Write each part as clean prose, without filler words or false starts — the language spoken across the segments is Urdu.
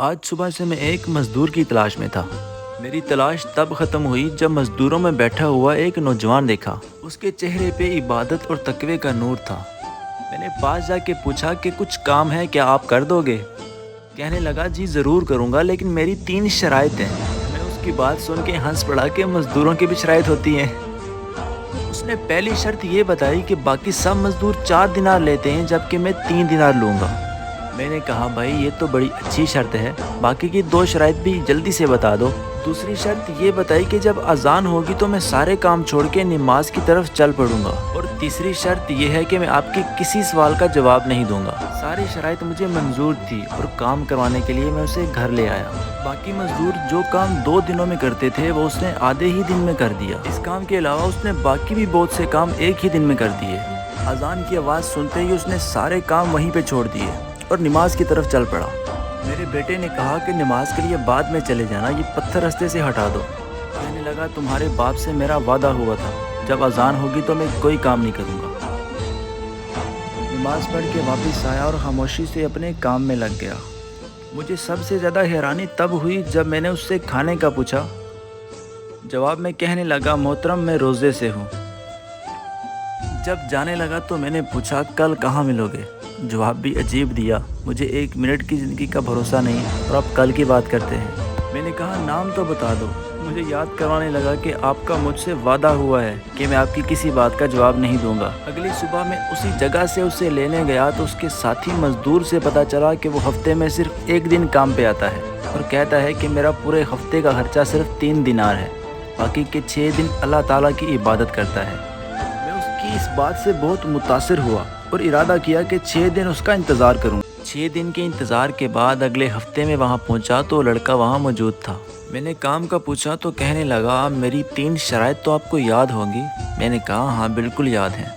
آج صبح سے میں ایک مزدور کی تلاش میں تھا۔ میری تلاش تب ختم ہوئی جب مزدوروں میں بیٹھا ہوا ایک نوجوان دیکھا۔ اس کے چہرے پہ عبادت اور تقوی کا نور تھا۔ میں نے پاس جا کے پوچھا کہ کچھ کام ہے کیا آپ کر دو گے؟ کہنے لگا جی ضرور کروں گا، لیکن میری 3 شرائط ہیں۔ میں اس کی بات سن کے ہنس پڑا کہ مزدوروں کی بھی شرائط ہوتی ہیں۔ اس نے پہلی شرط یہ بتائی کہ باقی سب مزدور 4 دینار لیتے ہیں جبکہ میں 3 دینار لوں گا۔ میں نے کہا بھائی یہ تو بڑی اچھی شرط ہے، باقی کی 2 شرائط بھی جلدی سے بتا دو۔ دوسری شرط یہ بتائی کہ جب اذان ہوگی تو میں سارے کام چھوڑ کے نماز کی طرف چل پڑوں گا، اور تیسری شرط یہ ہے کہ میں آپ کے کسی سوال کا جواب نہیں دوں گا۔ ساری شرائط مجھے منظور تھی اور کام کروانے کے لیے میں اسے گھر لے آیا۔ باقی مزدور جو کام 2 دنوں میں کرتے تھے وہ اس نے آدھے ہی دن میں کر دیا۔ اس کام کے علاوہ اس نے باقی بھی بہت سے کام ایک ہی دن میں کر دیے۔ اذان کی آواز سنتے ہی اس نے سارے کام وہیں پہ چھوڑ دیے اور نماز کی طرف چل پڑا۔ میرے بیٹے نے کہا کہ نماز کے لیے بعد میں چلے جانا، یہ پتھر رستے سے ہٹا دو۔ کہنے لگا تمہارے باپ سے میرا وعدہ ہوا تھا، جب اذان ہوگی تو میں کوئی کام نہیں کروں گا۔ نماز پڑھ کے واپس آیا اور خاموشی سے اپنے کام میں لگ گیا۔ مجھے سب سے زیادہ حیرانی تب ہوئی جب میں نے اس سے کھانے کا پوچھا۔ جواب میں کہنے لگا محترم میں روزے سے ہوں۔ جب جانے لگا تو میں نے پوچھا کل کہاں ملو گے؟ جواب بھی عجیب دیا، مجھے 1 منٹ کی زندگی کا بھروسہ نہیں اور آپ کل کی بات کرتے ہیں۔ میں نے کہا نام تو بتا دو۔ مجھے یاد کروانے لگا کہ آپ کا مجھ سے وعدہ ہوا ہے کہ میں آپ کی کسی بات کا جواب نہیں دوں گا۔ اگلی صبح میں اسی جگہ سے اسے لینے گیا تو اس کے ساتھی مزدور سے پتہ چلا کہ وہ ہفتے میں صرف 1 دن کام پہ آتا ہے اور کہتا ہے کہ میرا پورے ہفتے کا خرچہ صرف 3 دینار ہے، باقی کے 6 دن اللہ تعالیٰ کی عبادت کرتا ہے۔ میں اس کی اس بات سے بہت متاثر ہوا اور ارادہ کیا کہ 6 دن اس کا انتظار کروں۔ 6 دن کے انتظار کے بعد اگلے ہفتے میں وہاں پہنچا تو لڑکا وہاں موجود تھا۔ میں نے کام کا پوچھا تو کہنے لگا میری 3 شرائط تو آپ کو یاد ہوں گی؟ میں نے کہا ہاں بالکل یاد ہیں۔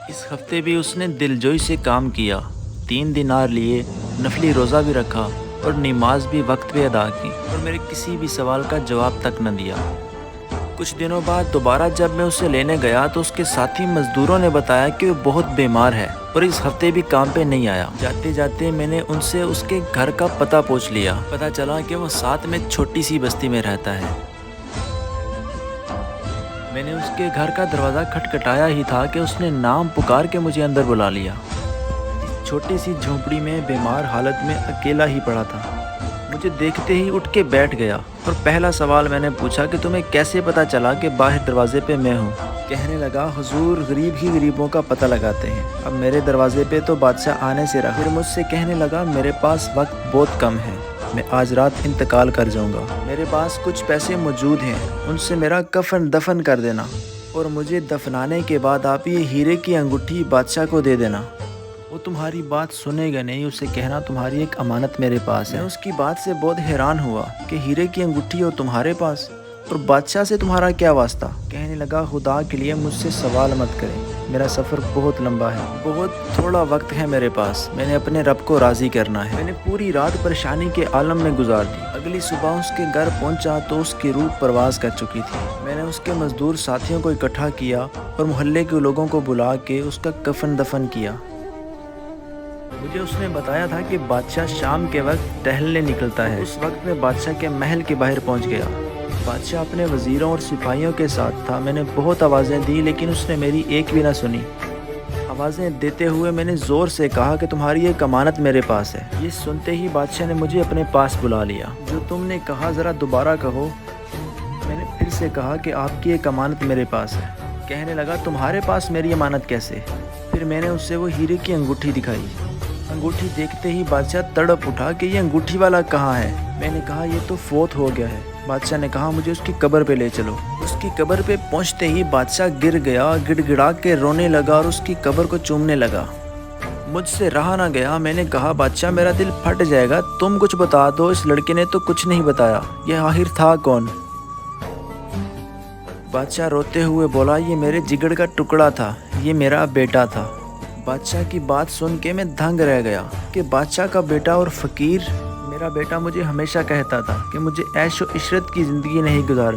اس ہفتے بھی اس نے دلجوئی سے کام کیا، 3 دینار لیے، نفلی روزہ بھی رکھا اور نماز بھی وقت پہ ادا کی، اور میرے کسی بھی سوال کا جواب تک نہ دیا۔ کچھ دنوں بعد دوبارہ جب میں اسے لینے گیا تو اس کے ساتھی مزدوروں نے بتایا کہ وہ بہت بیمار ہے اور اس ہفتے بھی کام پہ نہیں آیا۔ جاتے جاتے میں نے ان سے اس کے گھر کا پتہ پوچھ لیا۔ پتہ چلا کہ وہ ساتھ میں چھوٹی سی بستی میں رہتا ہے۔ میں نے اس کے گھر کا دروازہ کھٹکھٹایا ہی تھا کہ اس نے نام پکار کے مجھے اندر بلا لیا۔ اس چھوٹی سی جھونپڑی میں بیمار حالت میں اکیلا ہی پڑا تھا۔ مجھے دیکھتے ہی اٹھ کے بیٹھ گیا اور پہلا سوال میں نے پوچھا کہ تمہیں کیسے پتہ چلا کہ باہر دروازے پہ میں ہوں؟ کہنے لگا حضور غریب ہی غریبوں کا پتہ لگاتے ہیں، اب میرے دروازے پہ تو بادشاہ آنے سے رہا۔ پھر مجھ سے کہنے لگا میرے پاس وقت بہت کم ہے، میں آج رات انتقال کر جاؤں گا، میرے پاس کچھ پیسے موجود ہیں، ان سے میرا کفن دفن کر دینا، اور مجھے دفنانے کے بعد آپ یہ ہیرے کی انگوٹھی بادشاہ کو دے دینا۔ وہ تمہاری بات سنے گا نہیں، اسے کہنا تمہاری ایک امانت میرے پاس ہے۔ میں اس کی بات سے بہت حیران ہوا کہ ہیرے کی انگوٹھی اور تمہارے پاس، اور بادشاہ سے تمہارا کیا واسطہ؟ کہنے لگا خدا کے لیے مجھ سے سوال مت کریں، میرا سفر بہت لمبا ہے، بہت تھوڑا وقت ہے میرے پاس، میں نے اپنے رب کو راضی کرنا ہے۔ میں نے پوری رات پریشانی کے عالم میں گزار دی۔ اگلی صبح اس کے گھر پہنچا تو اس کی روح پرواز کر چکی تھی۔ میں نے اس کے مزدور ساتھیوں کو اکٹھا کیا اور محلے کے لوگوں کو بلا کے اس کا کفن دفن کیا۔ مجھے اس نے بتایا تھا کہ بادشاہ شام کے وقت ٹہلنے نکلتا ہے۔ اس وقت میں بادشاہ کے محل کے باہر پہنچ گیا۔ بادشاہ اپنے وزیروں اور سپاہیوں کے ساتھ تھا۔ میں نے بہت آوازیں دی لیکن اس نے میری ایک بھی نہ سنی۔ آوازیں دیتے ہوئے میں نے زور سے کہا کہ تمہاری ایک امانت میرے پاس ہے۔ یہ سنتے ہی بادشاہ نے مجھے اپنے پاس بلا لیا۔ جو تم نے کہا ذرا دوبارہ کہو۔ میں نے پھر سے کہا کہ آپ کی ایک امانت میرے پاس ہے۔ کہنے لگا تمہارے پاس میری امانت کیسے؟ پھر میں نے اس سے وہ ہیرے کی انگوٹھی دکھائی۔ انگوٹھی دیکھتے ہی بادشاہ تڑپ اٹھا کہ یہ انگوٹھی والا کہاں ہے؟ میں نے کہا یہ تو فوت ہو گیا ہے۔ بادشاہ نے کہا مجھے اس کی قبر پہ لے چلو۔ اس کی قبر پہ پہنچتے ہی بادشاہ گر گیا، گڑ گڑا کے رونے لگا اور اس کی قبر کو چومنے لگا۔ مجھ سے رہا نہ گیا، میں نے کہا بادشاہ میرا دل پھٹ جائے گا، تم کچھ بتا دو، اس لڑکے نے تو کچھ نہیں بتایا، یہ آخر تھا کون؟ بادشاہ روتے ہوئے بولا یہ میرے جگر کا ٹکڑا تھا، یہ میرا بیٹا تھا۔ بادشاہ کی بات سن کے میں دھنگ رہ گیا کہ بادشاہ کا بیٹا اور فقیر۔ میرا بیٹا مجھے ہمیشہ کہتا تھا کہ مجھے عیش و عشرت کی زندگی نہیں گزارنی۔